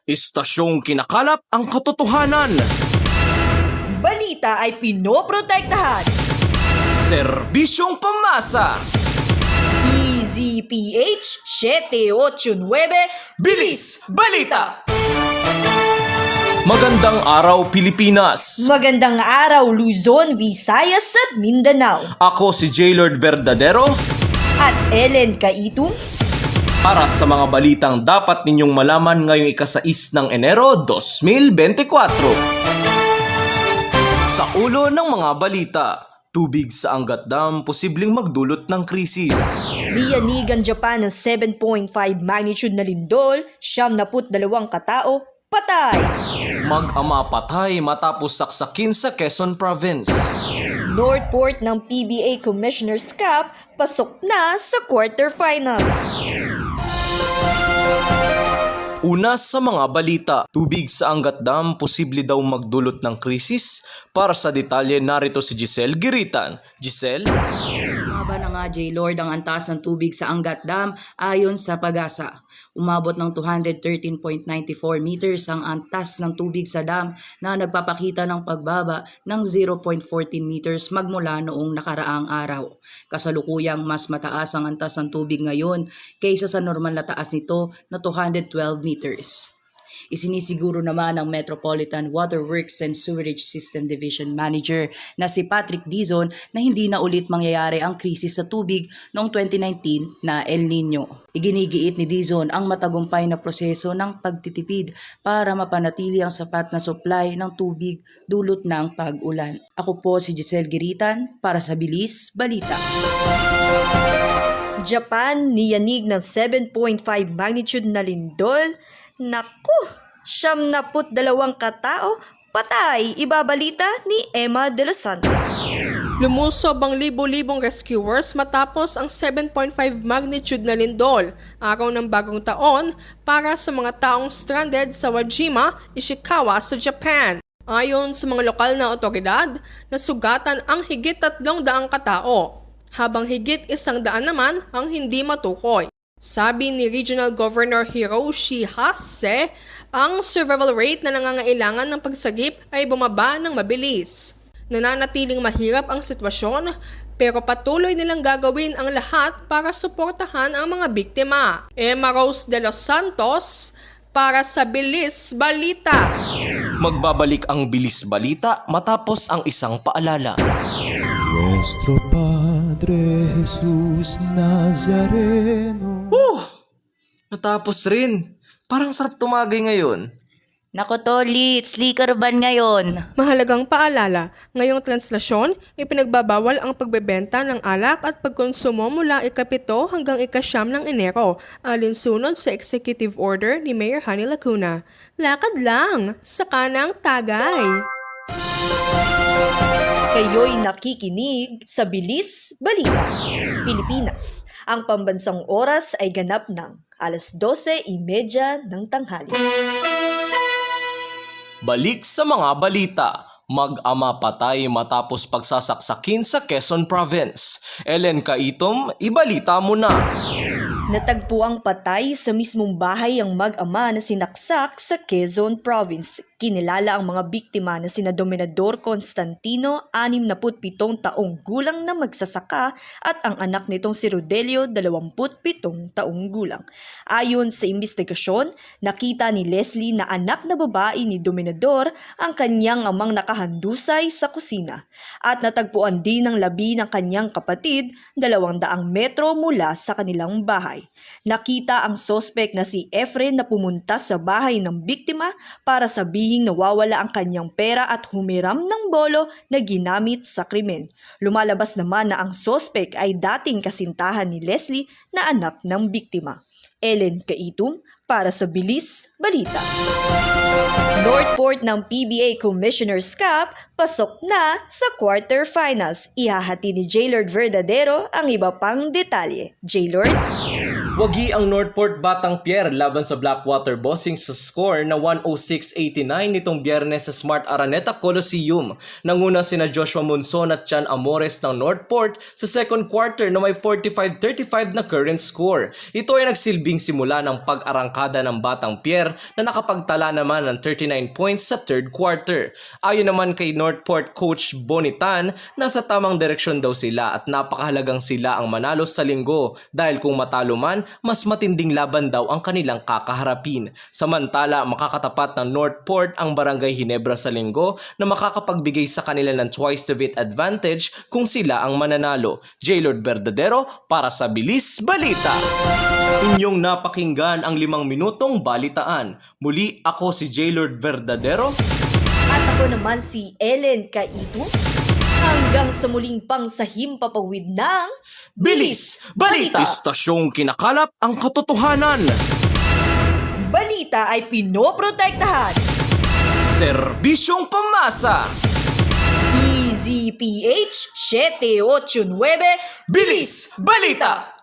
Istasyong kinakalap ang katotohanan. Balita ay pinoprotektahan. Serbisyong pamasa. DZPH 789 Bilis Balita! Magandang araw, Pilipinas! Magandang araw, Luzon, Visayas at Mindanao. Ako si J. Lord Verdadero. At Ellen Kaitung. Para sa mga balitang dapat ninyong malaman ngayong ika-6 ng Enero 2024. Sa ulo ng mga balita, tubig sa Angat Dam posibleng magdulot ng krisis. Niyanig ang Japan ng 7.5 magnitude na lindol, 72 katao, patay. Mag-ama patay matapos saksakin sa Quezon Province. North Port ng PBA Commissioner's Cup pasok na sa quarterfinals. Una sa mga balita, tubig sa Angat Dam posible daw magdulot ng krisis. Para sa detalye, narito si Giselle Giritan. Giselle? Umaba na nga, J-Lord, ang antas ng tubig sa Angat Dam ayon sa Pag-asa. Umabot ng 213.94 meters ang antas ng tubig sa dam na nagpapakita ng pagbaba ng 0.14 meters magmula noong nakaraang araw. Kasalukuyang mas mataas ang antas ng tubig ngayon kaysa sa normal na taas nito na 212 meters. Isinisiguro naman ng Metropolitan Water Works and Sewerage System Division Manager na si Patrick Dizon na hindi na ulit mangyayari ang krisis sa tubig noong 2019 na El Nino. Iginigiit ni Dizon ang matagumpay na proseso ng pagtitipid para mapanatili ang sapat na supply ng tubig dulot ng pag-ulan. Ako po si Giselle Giritan para sa Bilis Balita. Japan niyanig ng 7.5 magnitude na lindol. Naku! 72 katao, patay. Ibabalita ni Emma De Los Santos. Lumusob ang libo-libong rescuers matapos ang 7.5 magnitude na lindol, araw ng bagong taon para sa mga taong stranded sa Wajima, Ishikawa sa Japan. Ayon sa mga lokal na otoridad, nasugatan ang higit 300 katao, habang higit 100 naman ang hindi matukoy. Sabi ni Regional Governor Hiroshi Hase, ang survival rate na nangangailangan ng pagsagip ay bumaba ng mabilis. Nananatiling mahirap ang sitwasyon, pero patuloy nilang gagawin ang lahat para suportahan ang mga biktima. Emma Rose De Los Santos para sa Bilis Balita. Magbabalik ang Bilis Balita matapos ang isang paalala. Nuestro Padre Jesus Nazareno. Natapos rin. Parang sarap tumagay ngayon. Nako Toli, slicker ban ngayon. Mahalagang paalala, ngayong translasyon, ipinagbabawal ang pagbebenta ng alak at pagkonsumo mula ika-7 hanggang ika-9 ng Enero, alinsunod sa Executive Order ni Mayor Hani Lacuna. Lakad lang, sa kanang tagay. Kayo'y nakikinig sa Bilis Balita. Pilipinas, ang pambansang oras ay ganap ng 12:30 ng tanghali. Balik sa mga balita. Mag-ama patay matapos pagsasaksakin sa Quezon Province. Ellen Kaitom, ibalita mo na. Natagpo ang patay sa mismong bahay ang mag-ama na sinaksak sa Quezon Province. Kinilala ang mga biktima na sina Dominador Constantino, 67 taong gulang na magsasaka, at ang anak nitong si Rodelio, 27 taong gulang. Ayon sa investigasyon, nakita ni Leslie na anak na babae ni Dominador ang kanyang amang nakahandusay sa kusina. At natagpuan din ng labi ng kanyang kapatid, 200 metro mula sa kanilang bahay. Nakita ang sospek na si Efren na pumunta sa bahay ng biktima para sabihing nawawala ang kanyang pera at humiram ng bolo na ginamit sa krimen. Lumalabas naman na ang sospek ay dating kasintahan ni Leslie na anak ng biktima. Ellen Kaitung para sa Bilis Balita. North Port ng PBA Commissioner's Cup pasok na sa quarterfinals. Ihahati ni J-Lord Verdadero ang iba pang detalye. J-Lord? Wagi ang Northport Batang Pier laban sa Blackwater Bossing sa score na 106-89 nitong Biyernes sa Smart Araneta Coliseum. Nanguna sina Joshua Monzon at Chan Amores ng Northport sa second quarter na may 45-35 na current score. Ito ay nagsilbing simula ng pag-arangkada ng Batang Pier na nakapagtala naman ng 39 points sa third quarter. Ayon naman kay Northport coach Bonitan, nasa tamang direksyon daw sila at napakahalagang sila ang manalo sa linggo dahil kung matalo man, mas matinding laban daw ang kanilang kakaharapin. Samantala, makakatapat ng Northport ang Barangay Ginebra sa linggo na makakapagbigay sa kanila ng twice to beat advantage kung sila ang mananalo. J-Lord Verdadero para sa Bilis Balita. Inyong napakinggan ang 5 minutong balitaan. Muli ako si J-Lord Verdadero. At ako naman si Ellen Kaitu. Hanggang sa muling pangsahimpapawid ng Bilis Balita! Istasyong kinakalap ang katotohanan. Balita ay pinoprotektahan. Serbisyong pamasa. DZPH 789 Bilis Balita!